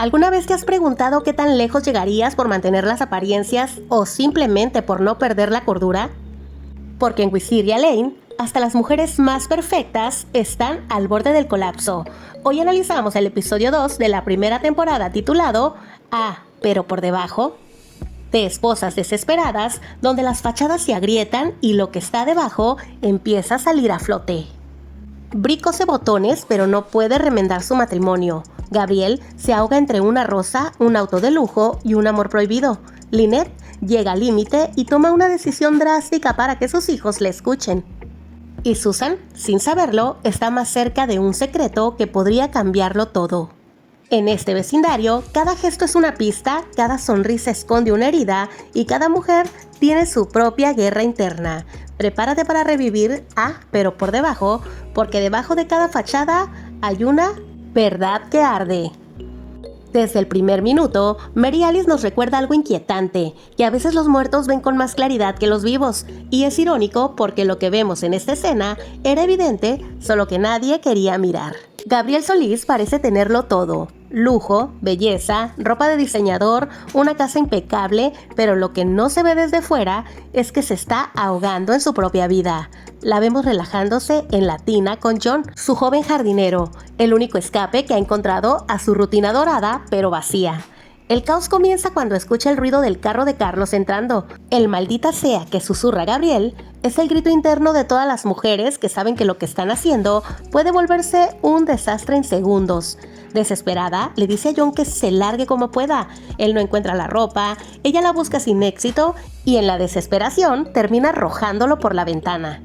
¿Alguna vez te has preguntado qué tan lejos llegarías por mantener las apariencias o simplemente por no perder la cordura? Porque en Wisteria Lane, hasta las mujeres más perfectas están al borde del colapso. Hoy analizamos el episodio 2 de la primera temporada titulado pero por debajo, de esposas desesperadas, donde las fachadas se agrietan y lo que está debajo empieza a salir a flote. Bri cose botones, pero no puede remendar su matrimonio. Gabriel se ahoga entre una rosa, un auto de lujo y un amor prohibido. Lynette llega al límite y toma una decisión drástica para que sus hijos le escuchen. Y Susan, sin saberlo, está más cerca de un secreto que podría cambiarlo todo. En este vecindario, cada gesto es una pista, cada sonrisa esconde una herida y cada mujer tiene su propia guerra interna. Prepárate para revivir pero por debajo, porque debajo de cada fachada hay una verdad que arde. Desde el primer minuto, Mary Alice nos recuerda algo inquietante, que a veces los muertos ven con más claridad que los vivos, y es irónico porque lo que vemos en esta escena era evidente, solo que nadie quería mirar. Gabriel Solís parece tenerlo todo: lujo, belleza, ropa de diseñador, una casa impecable, pero lo que no se ve desde fuera es que se está ahogando en su propia vida. La vemos relajándose en la tina con John, su joven jardinero, el único escape que ha encontrado a su rutina dorada pero vacía. El caos comienza cuando escucha el ruido del carro de Carlos entrando. El maldita sea que susurra Gabriel es el grito interno de todas las mujeres que saben que lo que están haciendo puede volverse un desastre en segundos. Desesperada, le dice a John que se largue como pueda. Él no encuentra la ropa, ella la busca sin éxito y en la desesperación termina arrojándolo por la ventana.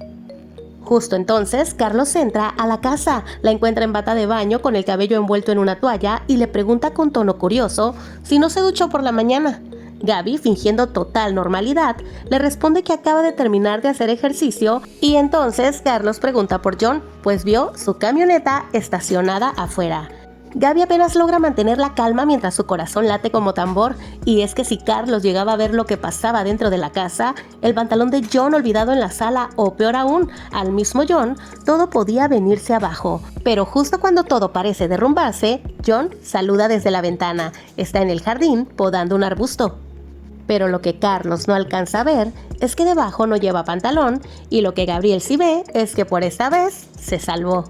Justo entonces, Carlos entra a la casa, la encuentra en bata de baño con el cabello envuelto en una toalla y le pregunta con tono curioso si no se duchó por la mañana. Gaby, fingiendo total normalidad, le responde que acaba de terminar de hacer ejercicio y entonces Carlos pregunta por John, pues vio su camioneta estacionada afuera. Gaby apenas logra mantener la calma mientras su corazón late como tambor, y es que si Carlos llegaba a ver lo que pasaba dentro de la casa, el pantalón de John olvidado en la sala o peor aún, al mismo John, todo podía venirse abajo. Pero justo cuando todo parece derrumbarse, John saluda desde la ventana, está en el jardín podando un arbusto. Pero lo que Carlos no alcanza a ver es que debajo no lleva pantalón y lo que Gabriel sí ve es que por esta vez se salvó.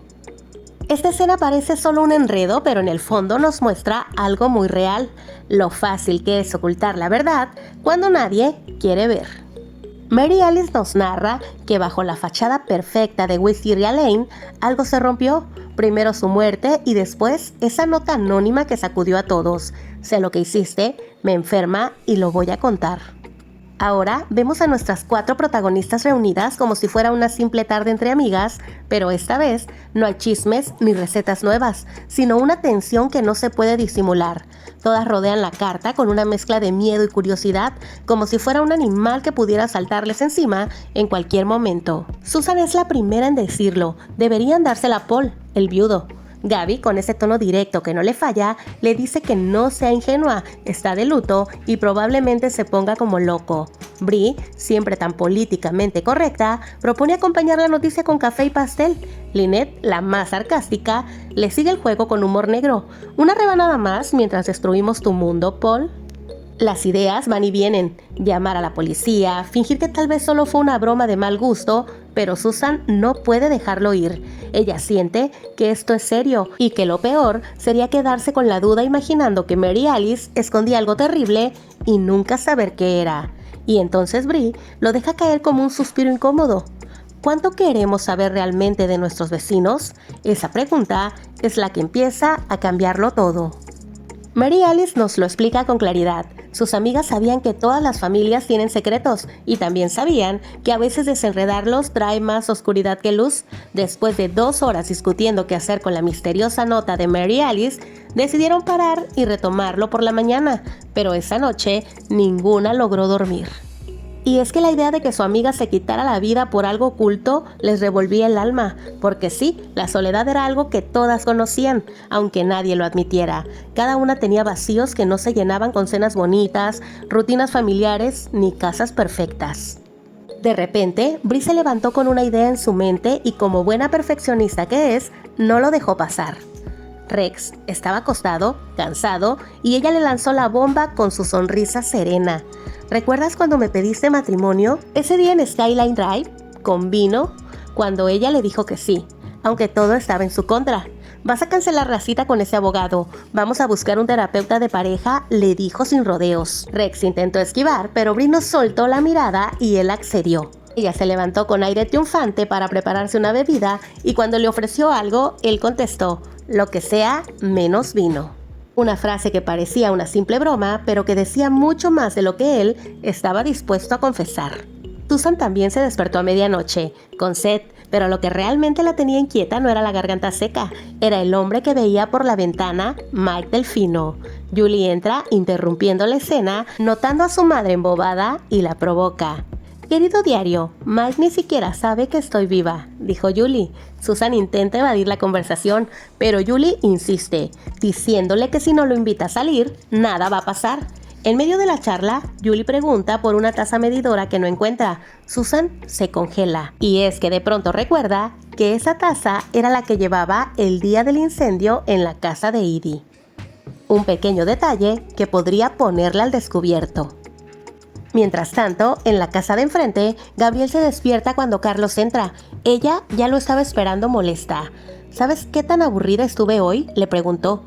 Esta escena parece solo un enredo, pero en el fondo nos muestra algo muy real, lo fácil que es ocultar la verdad cuando nadie quiere ver. Mary Alice nos narra que bajo la fachada perfecta de Wisteria Lane algo se rompió, primero su muerte y después esa nota anónima que sacudió a todos. Sé lo que hiciste, me enferma y lo voy a contar. Ahora vemos a nuestras 4 protagonistas reunidas como si fuera una simple tarde entre amigas, pero esta vez no hay chismes ni recetas nuevas, sino una tensión que no se puede disimular. Todas rodean la carta con una mezcla de miedo y curiosidad, como si fuera un animal que pudiera saltarles encima en cualquier momento. Susan es la primera en decirlo, deberían dársela a Paul, el viudo. Gaby, con ese tono directo que no le falla, le dice que no sea ingenua, está de luto y probablemente se ponga como loco. Bri, siempre tan políticamente correcta, propone acompañar la noticia con café y pastel. Lynette, la más sarcástica, le sigue el juego con humor negro. Una rebanada más mientras destruimos tu mundo, Paul. Las ideas van y vienen, llamar a la policía, fingir que tal vez solo fue una broma de mal gusto, pero Susan no puede dejarlo ir. Ella siente que esto es serio y que lo peor sería quedarse con la duda imaginando que Mary Alice escondía algo terrible y nunca saber qué era. Y entonces Bri lo deja caer como un suspiro incómodo. ¿Cuánto queremos saber realmente de nuestros vecinos? Esa pregunta es la que empieza a cambiarlo todo. Mary Alice nos lo explica con claridad. Sus amigas sabían que todas las familias tienen secretos y también sabían que a veces desenredarlos trae más oscuridad que luz. Después de 2 horas discutiendo qué hacer con la misteriosa nota de Mary Alice, decidieron parar y retomarlo por la mañana, pero esa noche ninguna logró dormir. Y es que la idea de que su amiga se quitara la vida por algo oculto les revolvía el alma, porque sí, la soledad era algo que todas conocían, aunque nadie lo admitiera. Cada una tenía vacíos que no se llenaban con cenas bonitas, rutinas familiares ni casas perfectas. De repente, Bri se levantó con una idea en su mente y como buena perfeccionista que es, no lo dejó pasar. Rex estaba acostado, cansado, y ella le lanzó la bomba con su sonrisa serena. ¿Recuerdas cuando me pediste matrimonio? Ese día en Skyline Drive, con vino, cuando ella le dijo que sí, aunque todo estaba en su contra. Vas a cancelar la cita con ese abogado. Vamos a buscar un terapeuta de pareja, le dijo sin rodeos. Rex intentó esquivar, pero Brino soltó la mirada y él accedió. Ella se levantó con aire triunfante para prepararse una bebida y cuando le ofreció algo, él contestó, lo que sea, menos vino. Una frase que parecía una simple broma, pero que decía mucho más de lo que él estaba dispuesto a confesar. Susan también se despertó a medianoche, con sed, pero lo que realmente la tenía inquieta no era la garganta seca, era el hombre que veía por la ventana, Mike Delfino. Julie entra, interrumpiendo la escena, notando a su madre embobada y la provoca. Querido diario, Mike ni siquiera sabe que estoy viva, dijo Julie. Susan intenta evadir la conversación, pero Julie insiste, diciéndole que si no lo invita a salir, nada va a pasar. En medio de la charla, Julie pregunta por una taza medidora que no encuentra. Susan se congela, y es que de pronto recuerda que esa taza era la que llevaba el día del incendio en la casa de Edie. Un pequeño detalle que podría ponerla al descubierto. Mientras tanto, en la casa de enfrente, Gabriel se despierta cuando Carlos entra. Ella ya lo estaba esperando molesta. ¿Sabes qué tan aburrida estuve hoy?, le preguntó.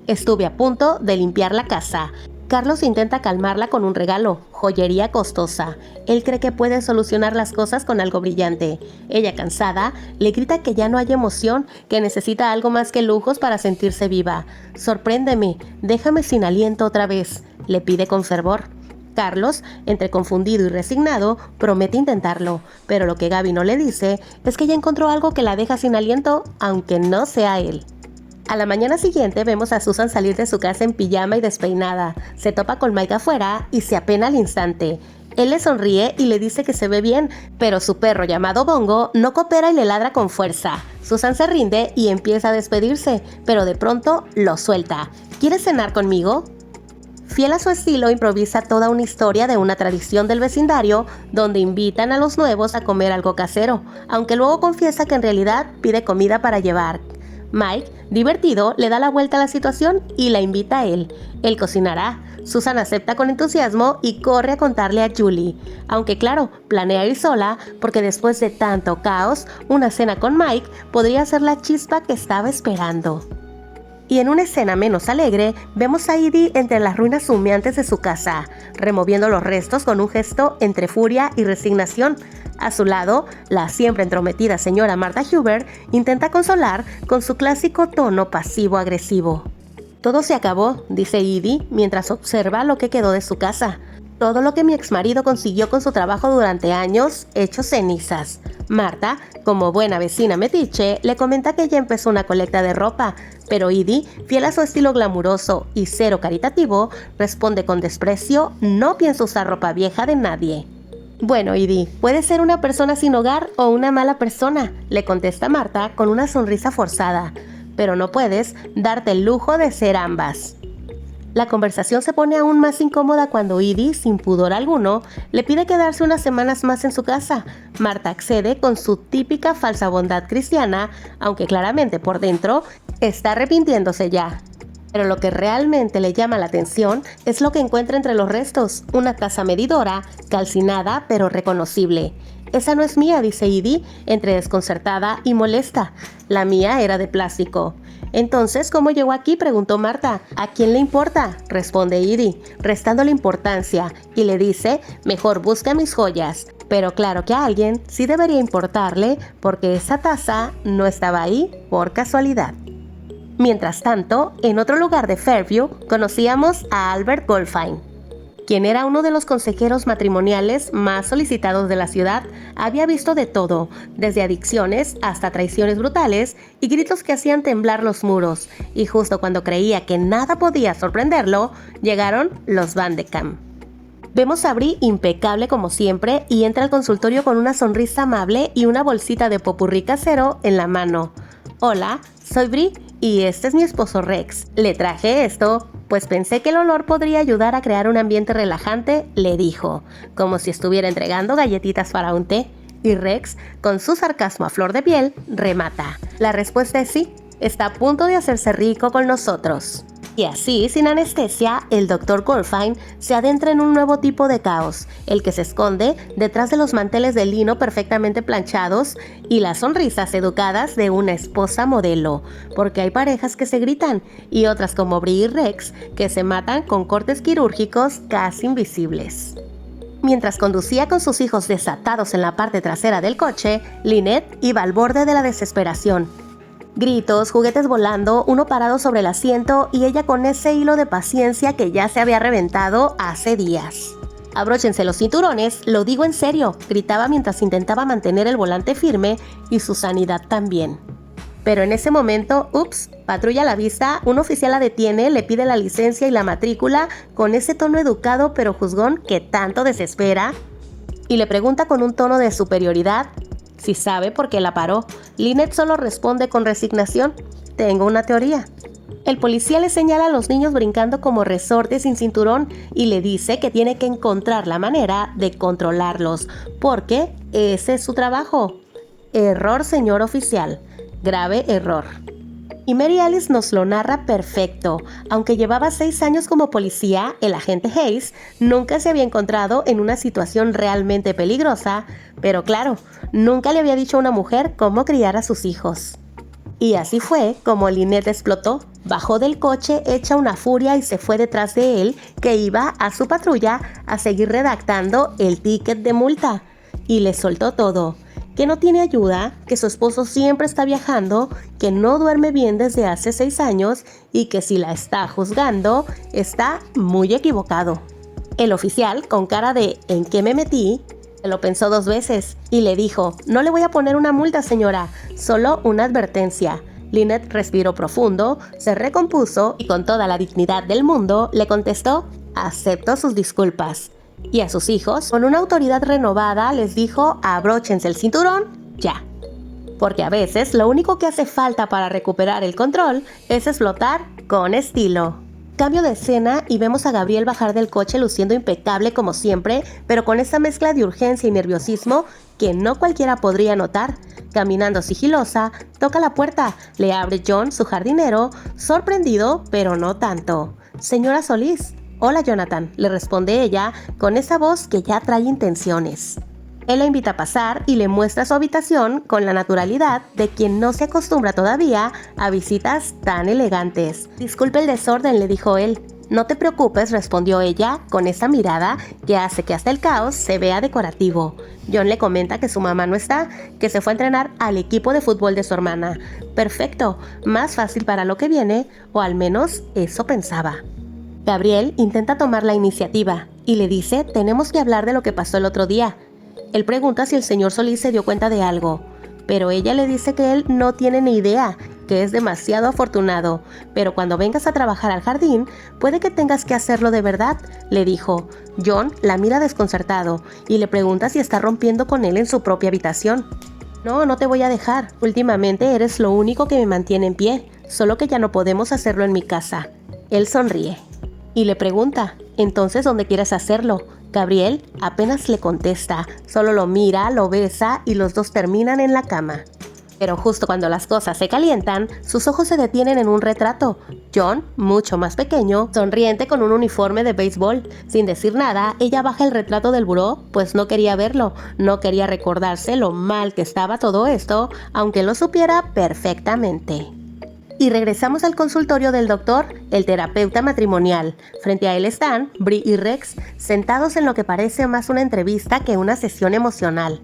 Estuve a punto de limpiar la casa. Carlos intenta calmarla con un regalo, joyería costosa. Él cree que puede solucionar las cosas con algo brillante. Ella, cansada, le grita que ya no hay emoción, que necesita algo más que lujos para sentirse viva. Sorpréndeme, déjame sin aliento otra vez, le pide con fervor. Carlos, entre confundido y resignado, promete intentarlo, pero lo que Gaby no le dice es que ya encontró algo que la deja sin aliento, aunque no sea él. A la mañana siguiente vemos a Susan salir de su casa en pijama y despeinada. Se topa con Mike afuera y se apena al instante. Él le sonríe y le dice que se ve bien, pero su perro llamado Bongo no coopera y le ladra con fuerza. Susan se rinde y empieza a despedirse, pero de pronto lo suelta. ¿Quieres cenar conmigo? Fiel a su estilo, improvisa toda una historia de una tradición del vecindario donde invitan a los nuevos a comer algo casero, aunque luego confiesa que en realidad pide comida para llevar. Mike, divertido, le da la vuelta a la situación y la invita a él. Él cocinará. Susan acepta con entusiasmo y corre a contarle a Julie. Aunque claro, planea ir sola porque después de tanto caos, una cena con Mike podría ser la chispa que estaba esperando. Y en una escena menos alegre, vemos a Edie entre las ruinas humeantes de su casa, removiendo los restos con un gesto entre furia y resignación. A su lado, la siempre entrometida señora Martha Huber intenta consolar con su clásico tono pasivo-agresivo. Todo se acabó, dice Edie mientras observa lo que quedó de su casa. Todo lo que mi exmarido consiguió con su trabajo durante años, hecho cenizas. Marta, como buena vecina metiche, le comenta que ya empezó una colecta de ropa, pero Edie, fiel a su estilo glamuroso y cero caritativo, responde con desprecio, no pienso usar ropa vieja de nadie. Bueno, Edie, puedes ser una persona sin hogar o una mala persona, le contesta Marta con una sonrisa forzada, pero no puedes darte el lujo de ser ambas. La conversación se pone aún más incómoda cuando Edie, sin pudor alguno, le pide quedarse unas semanas más en su casa. Marta accede con su típica falsa bondad cristiana, aunque claramente por dentro está arrepintiéndose ya. Pero lo que realmente le llama la atención es lo que encuentra entre los restos, una taza medidora, calcinada pero reconocible. Esa no es mía, dice Edie, entre desconcertada y molesta. La mía era de plástico. Entonces, ¿cómo llegó aquí?, preguntó Marta. ¿A quién le importa?, responde Edie, restándole importancia, y le dice, mejor busca mis joyas. Pero claro que a alguien sí debería importarle, porque esa taza no estaba ahí por casualidad. Mientras tanto, en otro lugar de Fairview, conocíamos a Albert Goldfine, quien era uno de los consejeros matrimoniales más solicitados de la ciudad. Había visto de todo, desde adicciones hasta traiciones brutales y gritos que hacían temblar los muros. Y justo cuando creía que nada podía sorprenderlo, llegaron los Van de Kamp. Vemos a Bri impecable como siempre y entra al consultorio con una sonrisa amable y una bolsita de popurrí casero en la mano. Hola, soy Bri y este es mi esposo Rex. Le traje esto, pues pensé que el olor podría ayudar a crear un ambiente relajante, le dijo, como si estuviera entregando galletitas para un té. Y Rex, con su sarcasmo a flor de piel, remata. La respuesta es sí. está a punto de hacerse rico con nosotros. Y así, sin anestesia, el Dr. Gorfine se adentra en un nuevo tipo de caos, el que se esconde detrás de los manteles de lino perfectamente planchados y las sonrisas educadas de una esposa modelo, porque hay parejas que se gritan y otras como Brie y Rex que se matan con cortes quirúrgicos casi invisibles. Mientras conducía con sus hijos desatados en la parte trasera del coche, Lynette iba al borde de la desesperación. Gritos, juguetes volando, uno parado sobre el asiento y ella con ese hilo de paciencia que ya se había reventado hace días. «Abróchense los cinturones, lo digo en serio», gritaba mientras intentaba mantener el volante firme y su sanidad también. Pero en ese momento, patrulla a la vista, un oficial la detiene, le pide la licencia y la matrícula con ese tono educado pero juzgón que tanto desespera y le pregunta con un tono de superioridad si sabe por qué la paró. Lynette solo responde con resignación: «Tengo una teoría». El policía le señala a los niños brincando como resortes sin cinturón y le dice que tiene que encontrar la manera de controlarlos, porque ese es su trabajo. Error, señor oficial. Grave error. Y Mary Alice nos lo narra perfecto. Aunque llevaba 6 años como policía, el agente Hayes nunca se había encontrado en una situación realmente peligrosa, pero claro, nunca le había dicho a una mujer cómo criar a sus hijos. Y así fue como Lynette explotó. Bajó del coche hecha una furia y se fue detrás de él, que iba a su patrulla a seguir redactando el ticket de multa. Y le soltó todo: que no tiene ayuda, que su esposo siempre está viajando, que no duerme bien desde hace 6 años y que si la está juzgando, está muy equivocado. El oficial, con cara de ¿en qué me metí?, se lo pensó 2 veces y le dijo: «No le voy a poner una multa, señora, solo una advertencia». Lynette respiró profundo, se recompuso y con toda la dignidad del mundo le contestó: «Acepto sus disculpas». Y a sus hijos, con una autoridad renovada, les dijo: «Abróchense el cinturón, ya». Porque a veces lo único que hace falta para recuperar el control es explotar con estilo. Cambio de escena y vemos a Gabrielle bajar del coche luciendo impecable como siempre, pero con esa mezcla de urgencia y nerviosismo que no cualquiera podría notar. Caminando sigilosa, toca la puerta, le abre John, su jardinero, sorprendido, pero no tanto. «Señora Solís». «Hola, Jonathan», le responde ella con esa voz que ya trae intenciones. Él la invita a pasar y le muestra su habitación con la naturalidad de quien no se acostumbra todavía a visitas tan elegantes. «Disculpe el desorden», le dijo él. «No te preocupes», respondió ella con esa mirada que hace que hasta el caos se vea decorativo. John le comenta que su mamá no está, que se fue a entrenar al equipo de fútbol de su hermana. Perfecto, más fácil para lo que viene, o al menos eso pensaba. Gabrielle intenta tomar la iniciativa y le dice: «Tenemos que hablar de lo que pasó el otro día». Él pregunta si el señor Solís se dio cuenta de algo, pero ella le dice que él no tiene ni idea, que es demasiado afortunado, pero cuando vengas a trabajar al jardín, puede que tengas que hacerlo de verdad, le dijo. John la mira desconcertado y le pregunta si está rompiendo con él en su propia habitación. «No, no te voy a dejar. Últimamente eres lo único que me mantiene en pie, solo que ya no podemos hacerlo en mi casa». Él sonríe y le pregunta: «¿Entonces dónde quieres hacerlo?». Gabrielle apenas le contesta, solo lo mira, lo besa y los dos terminan en la cama. Pero justo cuando las cosas se calientan, sus ojos se detienen en un retrato. John, mucho más pequeño, sonriente con un uniforme de béisbol. Sin decir nada, ella baja el retrato del buró, pues no quería verlo, no quería recordarse lo mal que estaba todo esto, aunque lo supiera perfectamente. Y regresamos al consultorio del doctor, el terapeuta matrimonial. Frente a él están Brie y Rex, sentados en lo que parece más una entrevista que una sesión emocional.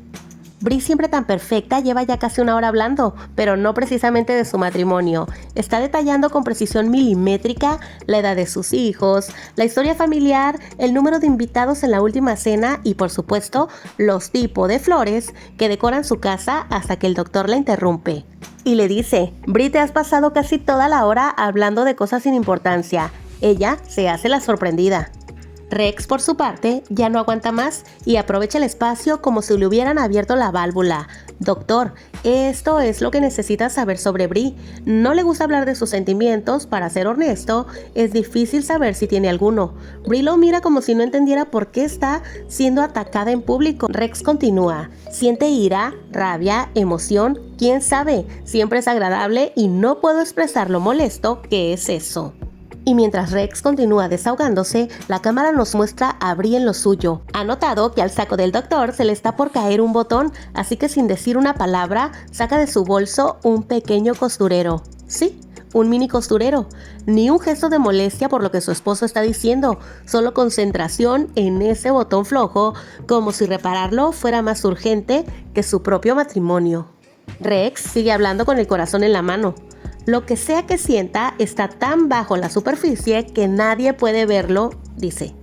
Brie, siempre tan perfecta, lleva ya casi 1 hora hablando, pero no precisamente de su matrimonio. Está detallando con precisión milimétrica la edad de sus hijos, la historia familiar, el número de invitados en la última cena y, por supuesto, los tipos de flores que decoran su casa hasta que el doctor la interrumpe. Y le dice: «Brie, te has pasado casi toda la hora hablando de cosas sin importancia». Ella se hace la sorprendida. Rex, por su parte, ya no aguanta más y aprovecha el espacio como si le hubieran abierto la válvula. Doctor, esto es lo que necesitas saber sobre Bree. No le gusta hablar de sus sentimientos, para ser honesto, es difícil saber si tiene alguno. Bree lo mira como si no entendiera por qué está siendo atacada en público. Rex continúa, siente ira, rabia, emoción, quién sabe, siempre es agradable y no puedo expresar lo molesto que es eso. Y mientras Rex continúa desahogándose, la cámara nos muestra a Bree en lo suyo. Ha notado que al saco del doctor se le está por caer un botón, así que sin decir una palabra, saca de su bolso un pequeño costurero. Sí, un mini costurero. Ni un gesto de molestia por lo que su esposo está diciendo, solo concentración en ese botón flojo, como si repararlo fuera más urgente que su propio matrimonio. Rex sigue hablando con el corazón en la mano. Lo que sea que sienta está tan bajo la superficie que nadie puede verlo, dice.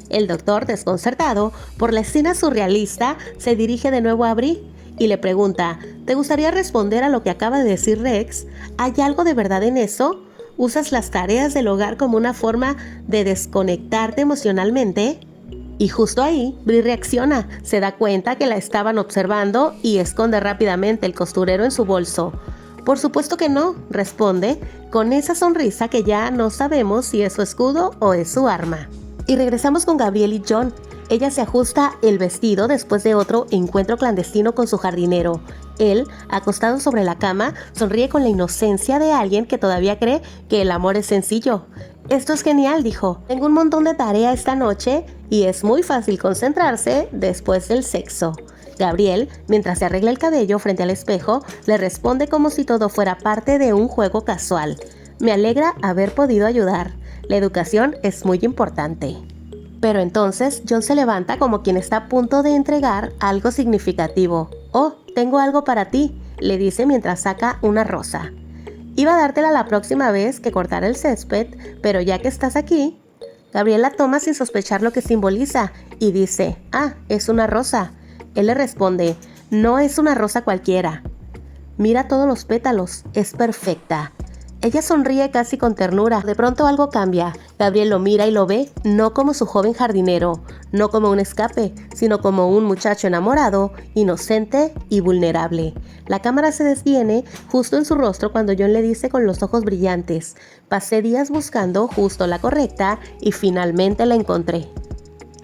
El doctor, desconcertado por la escena surrealista, se dirige de nuevo a Bree y le pregunta, ¿te gustaría responder a lo que acaba de decir Rex? ¿Hay algo de verdad en eso? ¿Usas las tareas del hogar como una forma de desconectarte emocionalmente? Y justo ahí, Bree reacciona, se da cuenta que la estaban observando y esconde rápidamente el costurero en su bolso. Por supuesto que no, responde, con esa sonrisa que ya no sabemos si es su escudo o es su arma. Y regresamos con Gabrielle y John. Ella se ajusta el vestido después de otro encuentro clandestino con su jardinero. Él, acostado sobre la cama, sonríe con la inocencia de alguien que todavía cree que el amor es sencillo. Esto es genial, dijo. Tengo un montón de tarea esta noche y es muy fácil concentrarse después del sexo. Gabrielle, mientras se arregla el cabello frente al espejo, le responde como si todo fuera parte de un juego casual. Me alegra haber podido ayudar. La educación es muy importante. Pero entonces John se levanta como quien está a punto de entregar algo significativo. Oh, tengo algo para ti, le dice mientras saca una rosa. Iba a dártela la próxima vez que cortara el césped, pero ya que estás aquí... Gabrielle la toma sin sospechar lo que simboliza y dice, ah, es una rosa. Él le responde, no es una rosa cualquiera. Mira todos los pétalos, es perfecta. Ella sonríe casi con ternura. De pronto algo cambia. Gabrielle lo mira y lo ve, no como su joven jardinero, no como un escape, sino como un muchacho enamorado, inocente y vulnerable. La cámara se detiene justo en su rostro cuando John le dice con los ojos brillantes, pasé días buscando justo la correcta y finalmente la encontré.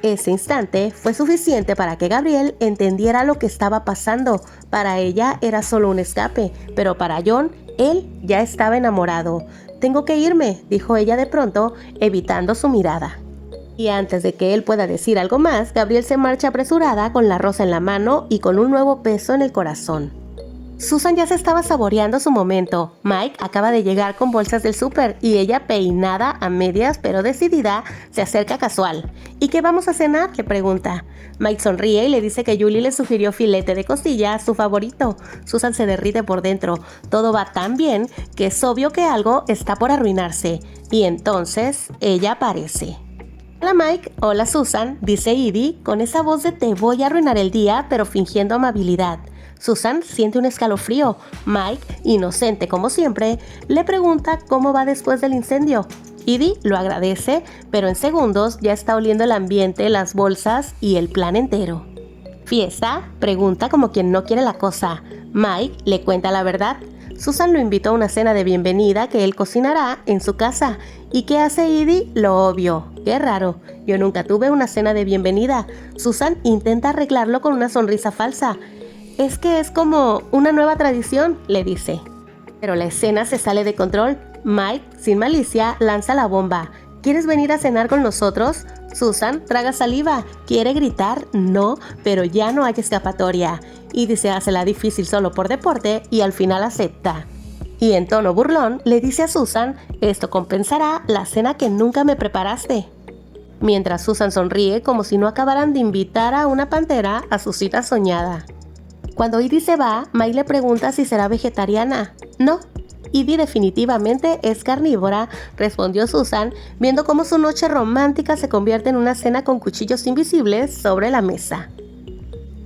Ese instante fue suficiente para que Gabrielle entendiera lo que estaba pasando. Para ella era solo un escape, pero para John, él ya estaba enamorado. Tengo que irme, dijo ella de pronto, evitando su mirada. Y antes de que él pueda decir algo más, Gabrielle se marcha apresurada con la rosa en la mano y con un nuevo peso en el corazón. Susan ya se estaba saboreando su momento. Mike acaba de llegar con bolsas del súper y ella, peinada a medias pero decidida, se acerca casual. ¿Y qué vamos a cenar?, le pregunta. Mike sonríe y le dice que Julie le sugirió filete de costilla, su favorito. Susan se derrite por dentro. Todo va tan bien que es obvio que algo está por arruinarse. Y entonces ella aparece. Hola Mike, hola Susan, dice Edie con esa voz de te voy a arruinar el día pero fingiendo amabilidad. Susan siente un escalofrío. Mike, inocente como siempre, le pregunta cómo va después del incendio. Edie lo agradece, pero en segundos ya está oliendo el ambiente, las bolsas y el plan entero. ¿Fiesta?, pregunta como quien no quiere la cosa. Mike le cuenta la verdad. Susan lo invitó a una cena de bienvenida que él cocinará en su casa. ¿Y qué hace Edie? Lo obvio. Qué raro. Yo nunca tuve una cena de bienvenida. Susan intenta arreglarlo con una sonrisa falsa. Es que es como una nueva tradición, le dice. Pero la escena se sale de control. Mike, sin malicia, lanza la bomba. ¿Quieres venir a cenar con nosotros? Susan traga saliva. Quiere gritar, no, pero ya no hay escapatoria. Edie se hace la difícil solo por deporte y al final acepta. Y en tono burlón le dice a Susan, esto compensará la cena que nunca me preparaste. Mientras Susan sonríe como si no acabaran de invitar a una pantera a su cita soñada. Cuando Edie se va, Mike le pregunta si será vegetariana. No, Edie definitivamente es carnívora, respondió Susan, viendo cómo su noche romántica se convierte en una cena con cuchillos invisibles sobre la mesa.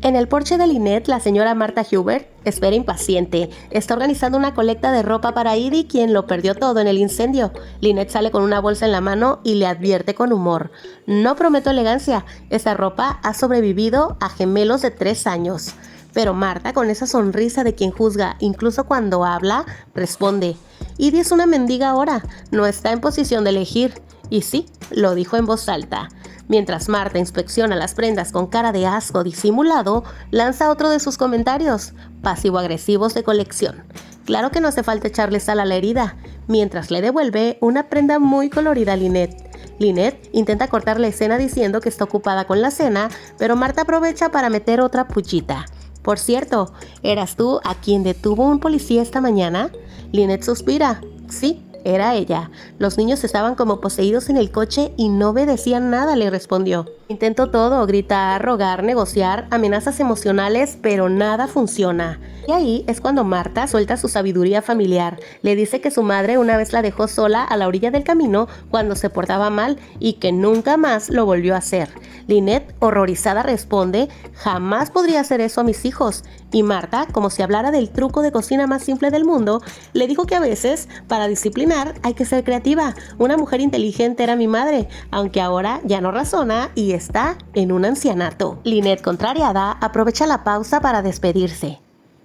En el porche de Lynette, la señora Martha Hubert espera impaciente. Está organizando una colecta de ropa para Edie, quien lo perdió todo en el incendio. Lynette sale con una bolsa en la mano y le advierte con humor: no prometo elegancia, esa ropa ha sobrevivido a gemelos de 3 años. Pero Martha, con esa sonrisa de quien juzga incluso cuando habla, responde: Edie es una mendiga ahora, no está en posición de elegir. Y sí, lo dijo en voz alta. Mientras Martha inspecciona las prendas con cara de asco disimulado, lanza otro de sus comentarios, pasivo-agresivos de colección. Claro que no hace falta echarle sal a la herida, mientras le devuelve una prenda muy colorida a Lynette. Lynette intenta cortar la escena diciendo que está ocupada con la cena, pero Martha aprovecha para meter otra puchita. Por cierto, ¿eras tú a quien detuvo un policía esta mañana? Lynette suspira. Sí. Era ella. Los niños estaban como poseídos en el coche y no obedecían nada, le respondió. Intento todo, gritar, rogar, negociar, amenazas emocionales, pero nada funciona. Y ahí es cuando Martha suelta su sabiduría familiar. Le dice que su madre una vez la dejó sola a la orilla del camino cuando se portaba mal y que nunca más lo volvió a hacer. Lynette, horrorizada, responde: jamás podría hacer eso a mis hijos. Y Martha, como si hablara del truco de cocina más simple del mundo, le dijo que a veces, para disciplinar, hay que ser creativa. Una mujer inteligente era mi madre, aunque ahora ya no razona y está en un ancianato. Lynette, contrariada, aprovecha la pausa para despedirse.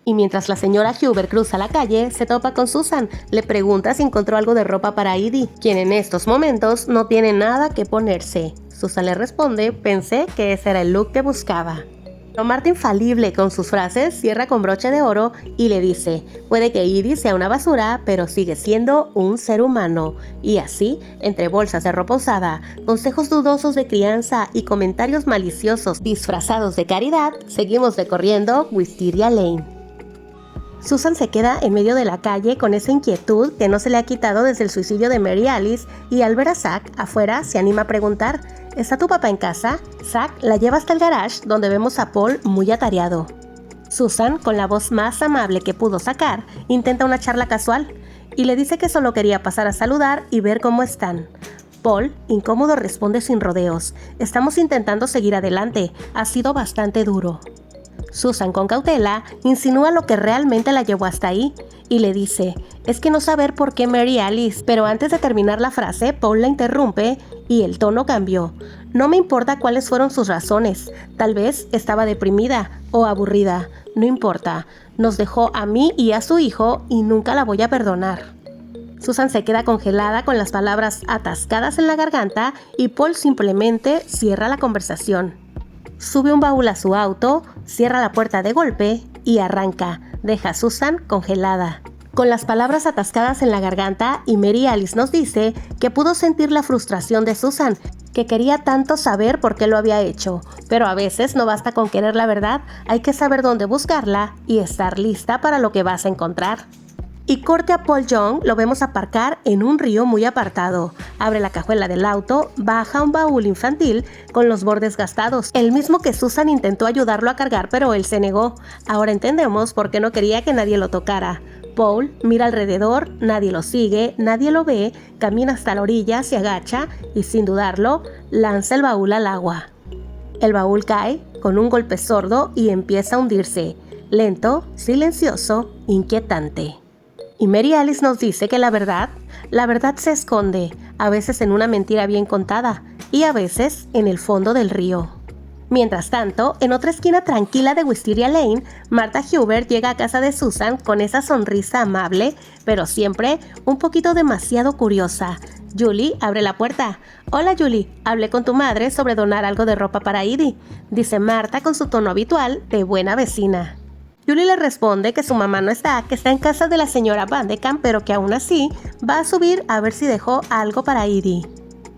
Y mientras la señora Hubert cruza la calle, se topa con Susan. Le pregunta si encontró algo de ropa para Edie, quien en estos momentos no tiene nada que ponerse. Susan le responde: pensé que ese era el look que buscaba. Pero Martha, infalible con sus frases, cierra con broche de oro y le dice: puede que Edie sea una basura, pero sigue siendo un ser humano. Y así, entre bolsas de ropa usada, consejos dudosos de crianza y comentarios maliciosos disfrazados de caridad, seguimos recorriendo Wisteria Lane. Susan se queda en medio de la calle con esa inquietud que no se le ha quitado desde el suicidio de Mary Alice, y al ver a Zack afuera se anima a preguntar: ¿está tu papá en casa? Zack la lleva hasta el garage, donde vemos a Paul muy atareado. Susan, con la voz más amable que pudo sacar, intenta una charla casual y le dice que solo quería pasar a saludar y ver cómo están. Paul, incómodo, responde sin rodeos: estamos intentando seguir adelante, ha sido bastante duro. Susan, con cautela, insinúa lo que realmente la llevó hasta ahí y le dice: es que no saber por qué Mary Alice. Pero antes de terminar la frase, Paul la interrumpe y el tono cambió. No me importa cuáles fueron sus razones. Tal vez estaba deprimida o aburrida. No importa. Nos dejó a mí y a su hijo y nunca la voy a perdonar. Susan se queda congelada con las palabras atascadas en la garganta y Paul simplemente cierra la conversación. Sube un baúl a su auto, cierra la puerta de golpe y arranca. Deja a Susan congelada. Con las palabras atascadas en la garganta, y Mary Alice nos dice que pudo sentir la frustración de Susan, que quería tanto saber por qué lo había hecho. Pero a veces no basta con querer la verdad, hay que saber dónde buscarla y estar lista para lo que vas a encontrar. Y corte a Paul Young, lo vemos aparcar en un río muy apartado. Abre la cajuela del auto, baja un baúl infantil con los bordes gastados, el mismo que Susan intentó ayudarlo a cargar, pero él se negó. Ahora entendemos por qué no quería que nadie lo tocara. Paul mira alrededor, nadie lo sigue, nadie lo ve, camina hasta la orilla, se agacha y, sin dudarlo, lanza el baúl al agua. El baúl cae con un golpe sordo y empieza a hundirse, lento, silencioso, inquietante. Y Mary Alice nos dice que la verdad se esconde, a veces en una mentira bien contada y a veces en el fondo del río. Mientras tanto, en otra esquina tranquila de Wisteria Lane, Martha Hubert llega a casa de Susan con esa sonrisa amable, pero siempre un poquito demasiado curiosa. Julie abre la puerta. «Hola Julie, hablé con tu madre sobre donar algo de ropa para Edie», dice Martha con su tono habitual de buena vecina. Julie le responde que su mamá no está, que está en casa de la señora Van de Kamp, pero que aún así va a subir a ver si dejó algo para Edie.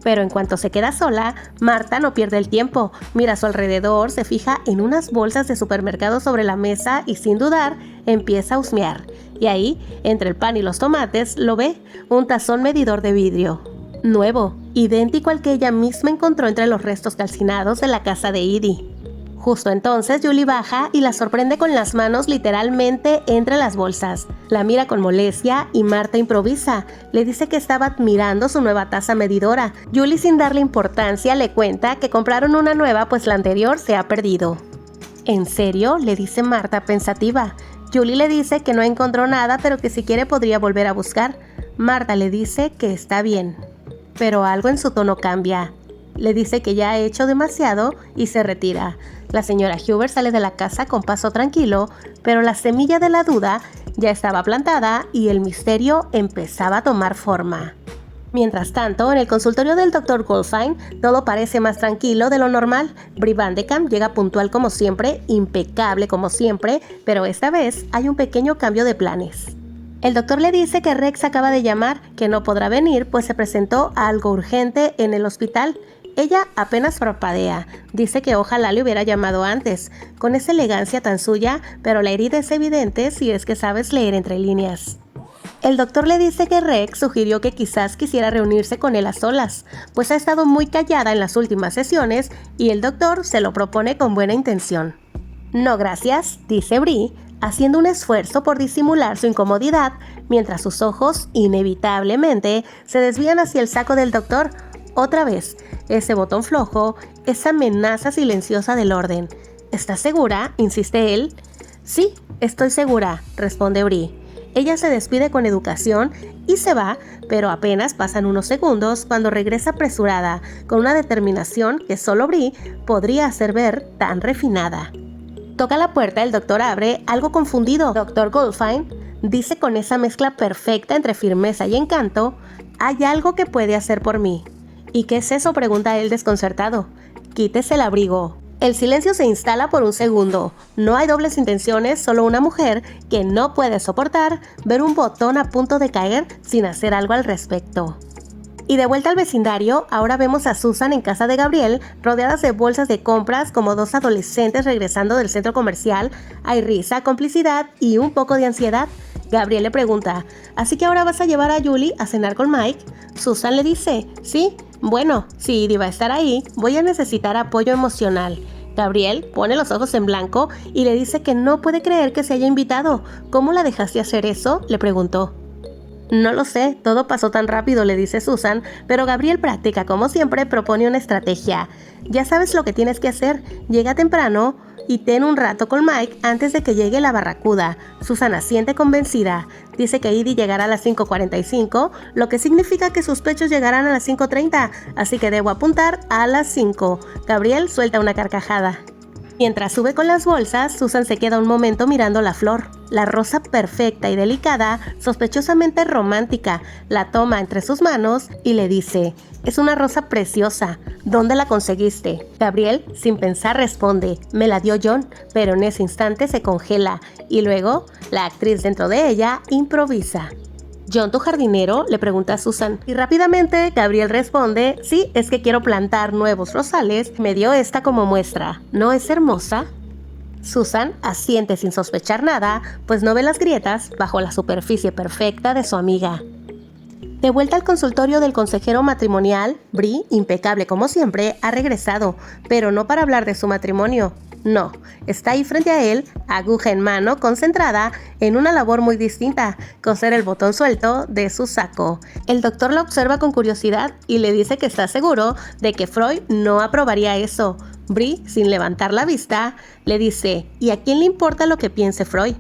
Pero en cuanto se queda sola, Martha no pierde el tiempo, mira a su alrededor, se fija en unas bolsas de supermercado sobre la mesa y sin dudar empieza a husmear. Y ahí, entre el pan y los tomates, lo ve, un tazón medidor de vidrio. Nuevo, idéntico al que ella misma encontró entre los restos calcinados de la casa de Edie. Justo entonces Julie baja y la sorprende con las manos literalmente entre las bolsas. La mira con molestia y Martha improvisa. Le dice que estaba admirando su nueva taza medidora. Julie, sin darle importancia, le cuenta que compraron una nueva pues la anterior se ha perdido. ¿En serio?, le dice Marta pensativa. Julie le dice que no encontró nada, pero que si quiere podría volver a buscar. Marta le dice que está bien, pero algo en su tono cambia. Le dice que ya ha hecho demasiado y se retira. La señora Huber sale de la casa con paso tranquilo, pero la semilla de la duda ya estaba plantada y el misterio empezaba a tomar forma. Mientras tanto, en el consultorio del Dr. Goldfine, todo parece más tranquilo de lo normal. Brie Van de Kamp llega puntual como siempre, impecable como siempre, pero esta vez hay un pequeño cambio de planes. El doctor le dice que Rex acaba de llamar, que no podrá venir pues se presentó algo urgente en el hospital. Ella apenas parpadea, dice que ojalá le hubiera llamado antes, con esa elegancia tan suya, pero la herida es evidente si es que sabes leer entre líneas. El doctor le dice que Rex sugirió que quizás quisiera reunirse con él a solas, pues ha estado muy callada en las últimas sesiones y el doctor se lo propone con buena intención. No gracias, dice Brie, haciendo un esfuerzo por disimular su incomodidad, mientras sus ojos, inevitablemente, se desvían hacia el saco del doctor. Otra vez, ese botón flojo, esa amenaza silenciosa del orden. ¿Estás segura?, insiste él. Sí, estoy segura, responde Brie. Ella se despide con educación y se va, pero apenas pasan unos segundos cuando regresa apresurada, con una determinación que solo Brie podría hacer ver tan refinada. Toca la puerta, el doctor abre, algo confundido. Dr. Goldfine dice con esa mezcla perfecta entre firmeza y encanto: «Hay algo que puede hacer por mí». «¿Y qué es eso?», pregunta él desconcertado. «Quítese el abrigo». El silencio se instala por un segundo. No hay dobles intenciones, solo una mujer que no puede soportar ver un botón a punto de caer sin hacer algo al respecto. Y de vuelta al vecindario, ahora vemos a Susan en casa de Gabriel, rodeadas de bolsas de compras como dos adolescentes regresando del centro comercial. Hay risa, complicidad y un poco de ansiedad. Gabriel le pregunta: «¿Así que ahora vas a llevar a Julie a cenar con Mike?». Susan le dice: «Sí, bueno, si Edie va a estar ahí, voy a necesitar apoyo emocional». Gabriel pone los ojos en blanco y le dice que no puede creer que se haya invitado. «¿Cómo la dejaste hacer eso?», le preguntó. «No lo sé, todo pasó tan rápido», le dice Susan, pero Gabriel práctica como siempre, propone una estrategia. «Ya sabes lo que tienes que hacer, llega temprano y ten un rato con Mike antes de que llegue la barracuda». Susan asiente convencida. Dice que Edie llegará a las 5:45, lo que significa que sus pechos llegarán a las 5:30, así que debo apuntar a las 5. Gabriel suelta una carcajada. Mientras sube con las bolsas, Susan se queda un momento mirando la flor. La rosa perfecta y delicada, sospechosamente romántica, la toma entre sus manos y le dice: «Es una rosa preciosa. ¿Dónde la conseguiste?». Gabriel, sin pensar, responde: «Me la dio John», pero en ese instante se congela y luego la actriz dentro de ella improvisa. «¿John, tu jardinero?», le pregunta a Susan. Y rápidamente Gabriel responde: «Sí, es que quiero plantar nuevos rosales. Me dio esta como muestra. ¿No es hermosa?». Susan asiente sin sospechar nada, pues no ve las grietas bajo la superficie perfecta de su amiga. De vuelta al consultorio del consejero matrimonial, Brie, impecable como siempre, ha regresado, pero no para hablar de su matrimonio. No, está ahí frente a él, aguja en mano, concentrada en una labor muy distinta: coser el botón suelto de su saco. El doctor la observa con curiosidad y le dice que está seguro de que Freud no aprobaría eso. Brie, sin levantar la vista, le dice: «¿Y a quién le importa lo que piense Freud?».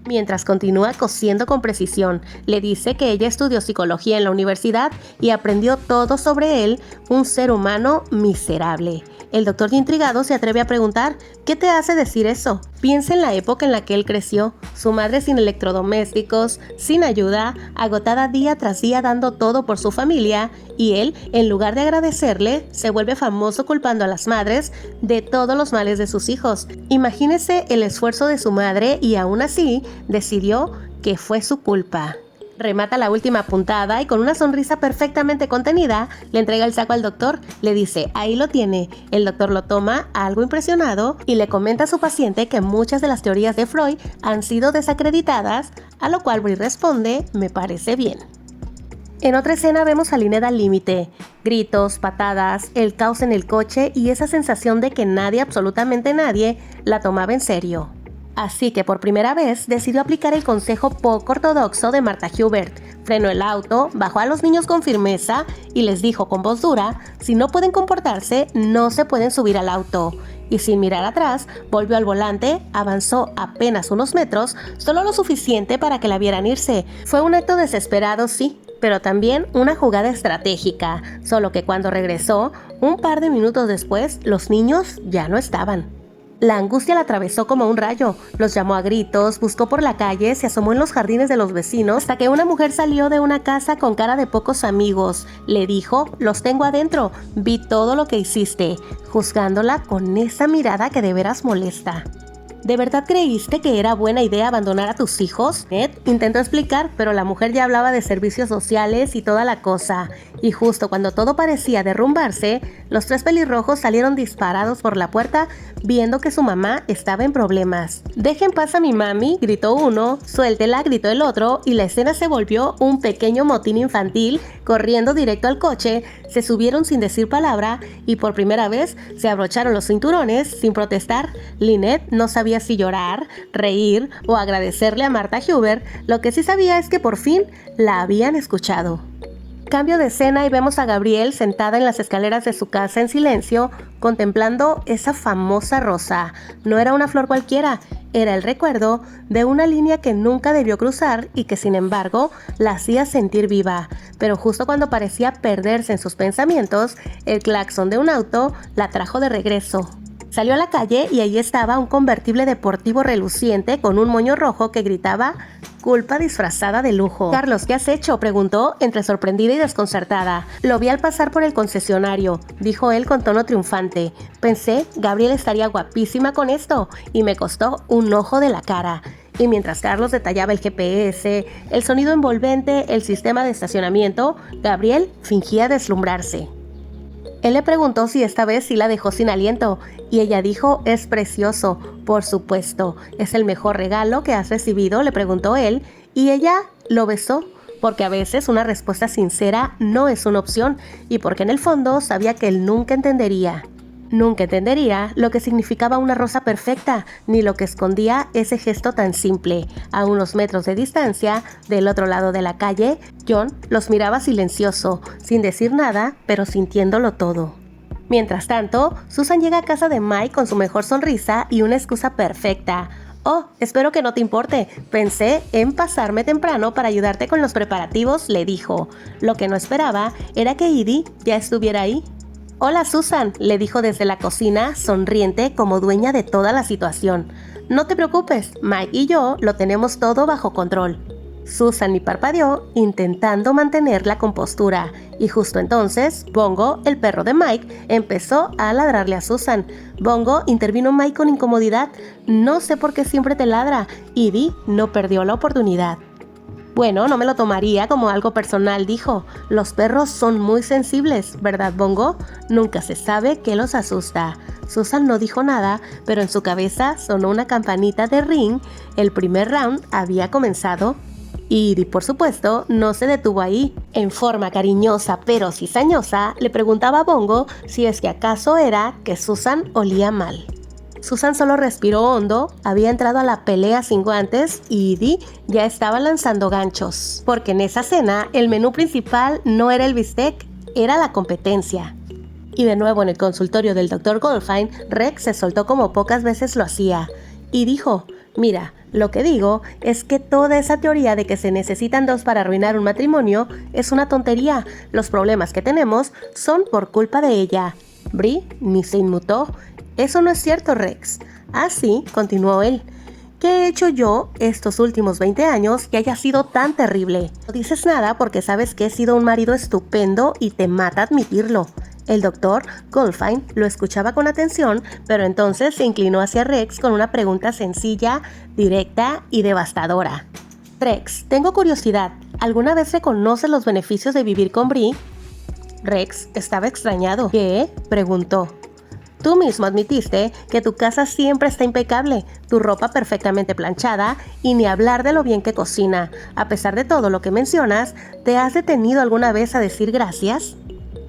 Mientras continúa cosiendo con precisión, le dice que ella estudió psicología en la universidad y aprendió todo sobre él, un ser humano miserable. El doctor, intrigado, se atreve a preguntar: «¿Qué te hace decir eso?». Piensa en la época en la que él creció, su madre sin electrodomésticos, sin ayuda, agotada día tras día dando todo por su familia, y él, en lugar de agradecerle, se vuelve famoso culpando a las madres de todos los males de sus hijos. Imagínese el esfuerzo de su madre y aún así decidió que fue su culpa. Remata la última puntada y con una sonrisa perfectamente contenida le entrega el saco al doctor. Le dice: «Ahí lo tiene». El doctor lo toma, algo impresionado, y le comenta a su paciente que muchas de las teorías de Freud han sido desacreditadas, a lo cual Brie responde: «Me parece bien». En otra escena vemos a Lynette al límite. Gritos, patadas, el caos en el coche y esa sensación de que nadie, absolutamente nadie, la tomaba en serio. Así que por primera vez decidió aplicar el consejo poco ortodoxo de Martha Hubert. Frenó el auto, bajó a los niños con firmeza y les dijo con voz dura, si no pueden comportarse, no se pueden subir al auto. Y sin mirar atrás, volvió al volante, avanzó apenas unos metros, solo lo suficiente para que la vieran irse. Fue un acto desesperado, sí, pero también una jugada estratégica, solo que cuando regresó, un par de minutos después, los niños ya no estaban. La angustia la atravesó como un rayo, los llamó a gritos, buscó por la calle, se asomó en los jardines de los vecinos, hasta que una mujer salió de una casa con cara de pocos amigos. Le dijo, los tengo adentro, vi todo lo que hiciste, juzgándola con esa mirada que de veras molesta. ¿De verdad creíste que era buena idea abandonar a tus hijos? Ned intentó explicar, pero la mujer ya hablaba de servicios sociales y toda la cosa. Y justo cuando todo parecía derrumbarse, los 3 pelirrojos salieron disparados por la puerta, viendo que su mamá estaba en problemas. «Dejen paz a mi mami», gritó uno, «suéltela», gritó el otro, y la escena se volvió un pequeño motín infantil. Corriendo directo al coche, se subieron sin decir palabra y por primera vez se abrocharon los cinturones sin protestar. Lynette no sabía si llorar, reír o agradecerle a Martha Hubert. Lo que sí sabía es que por fin la habían escuchado. Cambio de escena y vemos a Gabrielle sentada en las escaleras de su casa en silencio, contemplando esa famosa rosa. No era una flor cualquiera, era el recuerdo de una línea que nunca debió cruzar y que sin embargo la hacía sentir viva. Pero justo cuando parecía perderse en sus pensamientos, el claxon de un auto la trajo de regreso. Salió a la calle y allí estaba un convertible deportivo reluciente con un moño rojo que gritaba «Culpa disfrazada de lujo». «Carlos, ¿qué has hecho?», preguntó entre sorprendida y desconcertada. «Lo vi al pasar por el concesionario», dijo él con tono triunfante. «Pensé, Gabrielle estaría guapísima con esto y me costó un ojo de la cara». Y mientras Carlos detallaba el GPS, el sonido envolvente, el sistema de estacionamiento, Gabrielle fingía deslumbrarse. Él le preguntó si esta vez sí la dejó sin aliento, y ella dijo, «Es precioso, por supuesto, es el mejor regalo que has recibido», le preguntó él, y ella lo besó, porque a veces una respuesta sincera no es una opción, y porque en el fondo sabía que él nunca entendería. Nunca entendería lo que significaba una rosa perfecta, ni lo que escondía ese gesto tan simple. A unos metros de distancia, del otro lado de la calle, John los miraba silencioso, sin decir nada, pero sintiéndolo todo. Mientras tanto, Susan llega a casa de Mike con su mejor sonrisa y una excusa perfecta. «Oh, espero que no te importe. Pensé en pasarme temprano para ayudarte con los preparativos», le dijo. Lo que no esperaba era que Edie ya estuviera ahí. «Hola, Susan», le dijo desde la cocina, sonriente como dueña de toda la situación. «No te preocupes, Mike y yo lo tenemos todo bajo control». Susan ni parpadeó, intentando mantener la compostura, y justo entonces, Bongo, el perro de Mike, empezó a ladrarle a Susan. «Bongo», intervino Mike con incomodidad, «no sé por qué siempre te ladra». Edie no perdió la oportunidad. «Bueno, no me lo tomaría como algo personal», dijo. «Los perros son muy sensibles, ¿verdad, Bongo? Nunca se sabe qué los asusta». Susan no dijo nada, pero en su cabeza sonó una campanita de ring. El primer round había comenzado. Y, por supuesto, no se detuvo ahí. En forma cariñosa pero cizañosa, le preguntaba a Bongo si es que acaso era que Susan olía mal. Susan solo respiró hondo, había entrado a la pelea sin guantes y Edie ya estaba lanzando ganchos. Porque en esa cena, el menú principal no era el bistec, era la competencia. Y de nuevo en el consultorio del Dr. Goldfine, Rex se soltó como pocas veces lo hacía. Y dijo, «Mira, lo que digo es que toda esa teoría de que se necesitan 2 para arruinar un matrimonio es una tontería. Los problemas que tenemos son por culpa de ella». Bree ni se inmutó. «Eso no es cierto, Rex». «Así», continuó él. «¿Qué he hecho yo estos últimos 20 años que haya sido tan terrible? No dices nada porque sabes que he sido un marido estupendo y te mata admitirlo». El doctor Goldfine lo escuchaba con atención, pero entonces se inclinó hacia Rex con una pregunta sencilla, directa y devastadora. «Rex, tengo curiosidad. ¿Alguna vez reconoces los beneficios de vivir con Bree?» Rex estaba extrañado. «¿Qué?», preguntó. «Tú mismo admitiste que tu casa siempre está impecable, tu ropa perfectamente planchada y ni hablar de lo bien que cocina. A pesar de todo lo que mencionas, ¿te has detenido alguna vez a decir gracias?»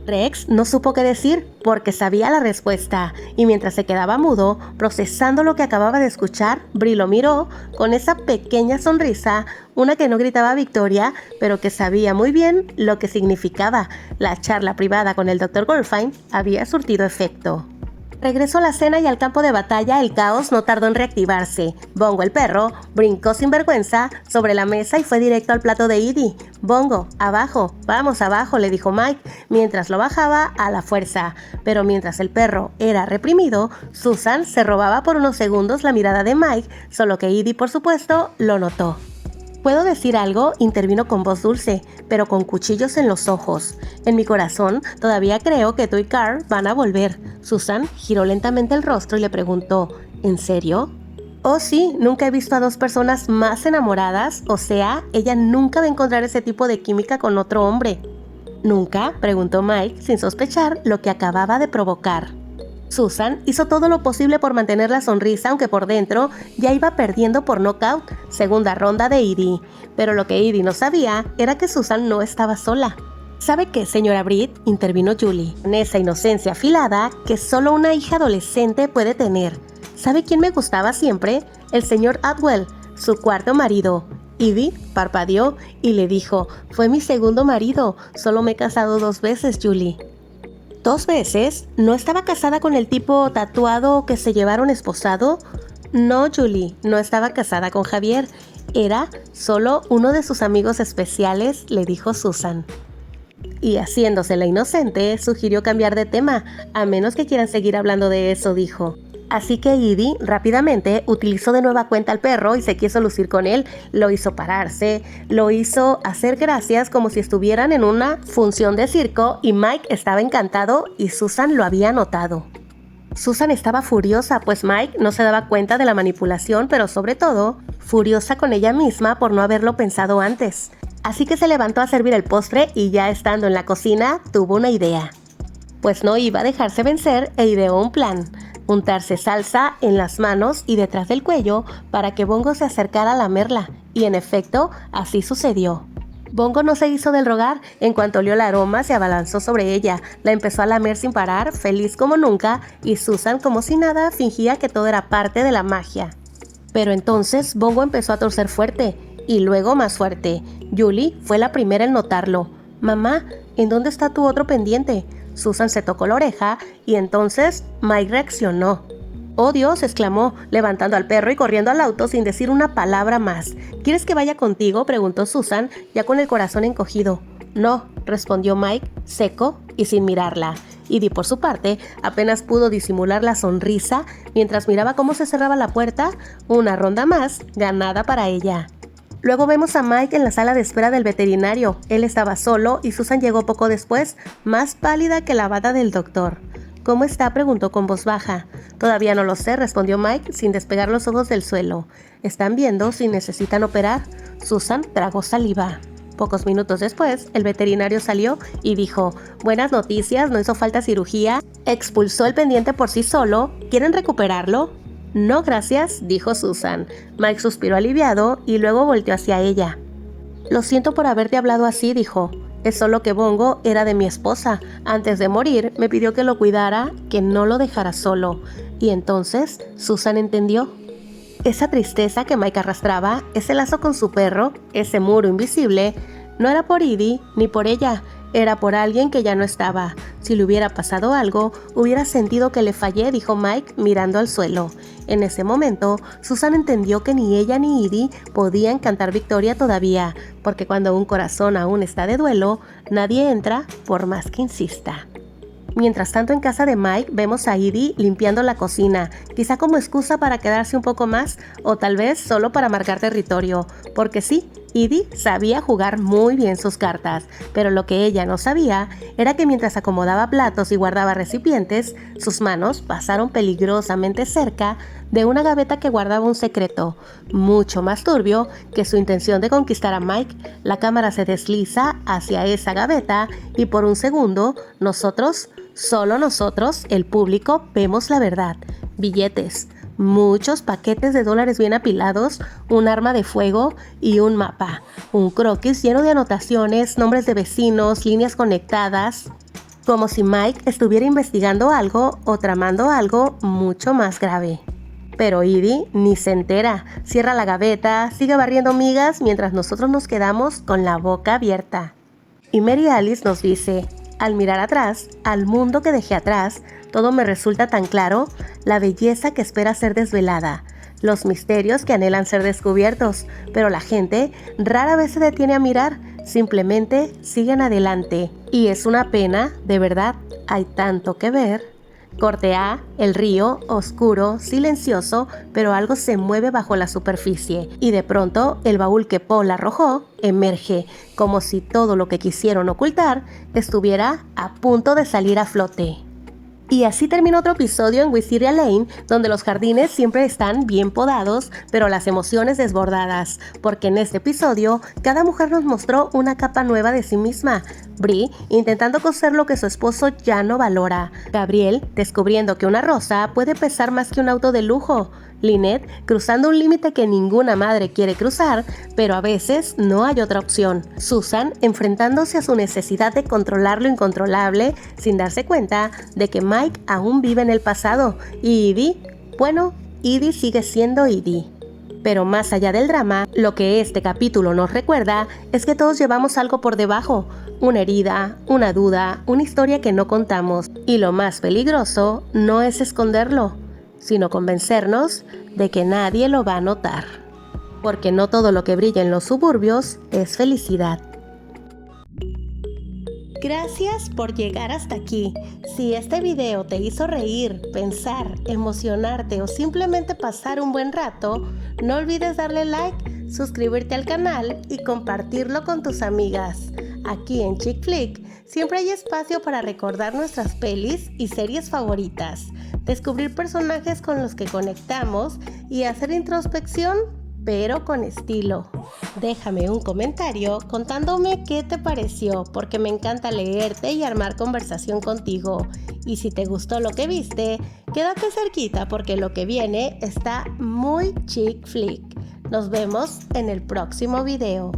Rex no supo qué decir porque sabía la respuesta, y mientras se quedaba mudo, procesando lo que acababa de escuchar, Bree lo miró con esa pequeña sonrisa, una que no gritaba victoria, pero que sabía muy bien lo que significaba. La charla privada con el Dr. Goldfine había surtido efecto. Regresó a la cena y al campo de batalla el caos no tardó en reactivarse. Bongo el perro brincó sin vergüenza sobre la mesa y fue directo al plato de Edie. «Bongo, abajo, vamos abajo», le dijo Mike, mientras lo bajaba a la fuerza. Pero mientras el perro era reprimido, Susan se robaba por unos segundos la mirada de Mike, solo que Edie, por supuesto, lo notó. «¿Puedo decir algo?», intervino con voz dulce, pero con cuchillos en los ojos. «En mi corazón, todavía creo que tú y Carl van a volver». Susan giró lentamente el rostro y le preguntó, «¿En serio?». «Oh sí, nunca he visto a dos personas más enamoradas, o sea, ella nunca va a encontrar ese tipo de química con otro hombre». «¿Nunca?», preguntó Mike, sin sospechar lo que acababa de provocar. Susan hizo todo lo posible por mantener la sonrisa, aunque por dentro ya iba perdiendo por nocaut, segunda ronda de Edie. Pero lo que Edie no sabía era que Susan no estaba sola. «¿Sabe qué, señora Britt?», intervino Julie, con esa inocencia afilada que solo una hija adolescente puede tener. «¿Sabe quién me gustaba siempre? El señor Atwell, su cuarto marido». Edie parpadeó y le dijo, «Fue mi segundo marido, solo me he casado 2 veces, Julie». «¿2 veces? ¿No estaba casada con el tipo tatuado que se llevaron esposado?» «No, Julie, no estaba casada con Javier. Era solo uno de sus amigos especiales», le dijo Susan. Y haciéndose la inocente, sugirió cambiar de tema, «a menos que quieran seguir hablando de eso», dijo. Así que Edie rápidamente utilizó de nueva cuenta al perro y se quiso lucir con él. Lo hizo pararse, lo hizo hacer gracias como si estuvieran en una función de circo, y Mike estaba encantado y Susan lo había notado. Susan estaba furiosa, pues Mike no se daba cuenta de la manipulación, pero sobre todo, furiosa con ella misma por no haberlo pensado antes. Así que se levantó a servir el postre y ya estando en la cocina, tuvo una idea. Pues no iba a dejarse vencer e ideó un plan. Untarse salsa en las manos y detrás del cuello para que Bongo se acercara a lamerla, y en efecto, así sucedió. Bongo no se hizo del rogar. En cuanto olió el aroma, se abalanzó sobre ella, la empezó a lamer sin parar, feliz como nunca, y Susan, como si nada, fingía que todo era parte de la magia. Pero entonces Bongo empezó a torcer fuerte, y luego más fuerte. Julie fue la primera en notarlo. «Mamá, ¿en dónde está tu otro pendiente?». Susan se tocó la oreja y entonces Mike reaccionó. «¡Oh Dios!», exclamó, levantando al perro y corriendo al auto sin decir una palabra más. «¿Quieres que vaya contigo?», preguntó Susan, ya con el corazón encogido. «No», respondió Mike, seco y sin mirarla. Edie, por su parte, apenas pudo disimular la sonrisa mientras miraba cómo se cerraba la puerta. Una ronda más ganada para ella. Luego vemos a Mike en la sala de espera del veterinario. Él estaba solo y Susan llegó poco después, más pálida que la bata del doctor. «¿Cómo está?», preguntó con voz baja. «Todavía no lo sé», respondió Mike sin despegar los ojos del suelo. «¿Están viendo si necesitan operar?». Susan tragó saliva. Pocos minutos después, el veterinario salió y dijo, «Buenas noticias, no hizo falta cirugía. Expulsó el pendiente por sí solo. ¿Quieren recuperarlo?». «No, gracias», dijo Susan. Mike suspiró aliviado y luego volteó hacia ella. «Lo siento por haberte hablado así», dijo. «Es solo que Bongo era de mi esposa. Antes de morir me pidió que lo cuidara, que no lo dejara solo». Y entonces Susan entendió. Esa tristeza que Mike arrastraba, ese lazo con su perro, ese muro invisible, no era por Edie ni por ella. Era por alguien que ya no estaba. Si le hubiera pasado algo, hubiera sentido que le fallé, dijo Mike mirando al suelo. En ese momento, Susan entendió que ni ella ni Edie podían cantar victoria todavía, porque cuando un corazón aún está de duelo, nadie entra por más que insista. Mientras tanto, en casa de Mike vemos a Edie limpiando la cocina, quizá como excusa para quedarse un poco más o tal vez solo para marcar territorio, porque sí, Edie sabía jugar muy bien sus cartas, pero lo que ella no sabía era que mientras acomodaba platos y guardaba recipientes, sus manos pasaron peligrosamente cerca de una gaveta que guardaba un secreto, mucho más turbio que su intención de conquistar a Mike. La cámara se desliza hacia esa gaveta y por un segundo nosotros, solo nosotros, el público, vemos la verdad. Billetes, muchos paquetes de dólares bien apilados, un arma de fuego y un mapa. Un croquis lleno de anotaciones, nombres de vecinos, líneas conectadas. como si Mike estuviera investigando algo o tramando algo mucho más grave. Pero Edie ni se entera, cierra la gaveta, sigue barriendo migas mientras nosotros nos quedamos con la boca abierta. Y Mary Alice nos dice: al mirar atrás, al mundo que dejé atrás, todo me resulta tan claro, la belleza que espera ser desvelada, los misterios que anhelan ser descubiertos, pero la gente rara vez se detiene a mirar, simplemente siguen adelante. Y es una pena, de verdad, hay tanto que ver. Corte A, el río, oscuro, silencioso, pero algo se mueve bajo la superficie y de pronto el baúl que Paul arrojó emerge, como si todo lo que quisieron ocultar estuviera a punto de salir a flote. Y así termina otro episodio en Wisteria Lane, donde los jardines siempre están bien podados, pero las emociones desbordadas, porque en este episodio cada mujer nos mostró una capa nueva de sí misma. Brie intentando coser lo que su esposo ya no valora. Gabriel descubriendo que una rosa puede pesar más que un auto de lujo. Lynette cruzando un límite que ninguna madre quiere cruzar, pero a veces no hay otra opción. Susan enfrentándose a su necesidad de controlar lo incontrolable sin darse cuenta de que Mike aún vive en el pasado. Y Edie, bueno, Edie sigue siendo Edie. Pero más allá del drama, lo que este capítulo nos recuerda es que todos llevamos algo por debajo, una herida, una duda, una historia que no contamos. Y lo más peligroso no es esconderlo, sino convencernos de que nadie lo va a notar. Porque no todo lo que brilla en los suburbios es felicidad. Gracias por llegar hasta aquí. Si este video te hizo reír, pensar, emocionarte o simplemente pasar un buen rato, no olvides darle like, suscribirte al canal y compartirlo con tus amigas. Aquí en Chick Flick siempre hay espacio para recordar nuestras pelis y series favoritas, descubrir personajes con los que conectamos y hacer introspección, pero con estilo. Déjame un comentario contándome qué te pareció, porque me encanta leerte y armar conversación contigo. Y si te gustó lo que viste, quédate cerquita porque lo que viene está muy Chick Flick. Nos vemos en el próximo video.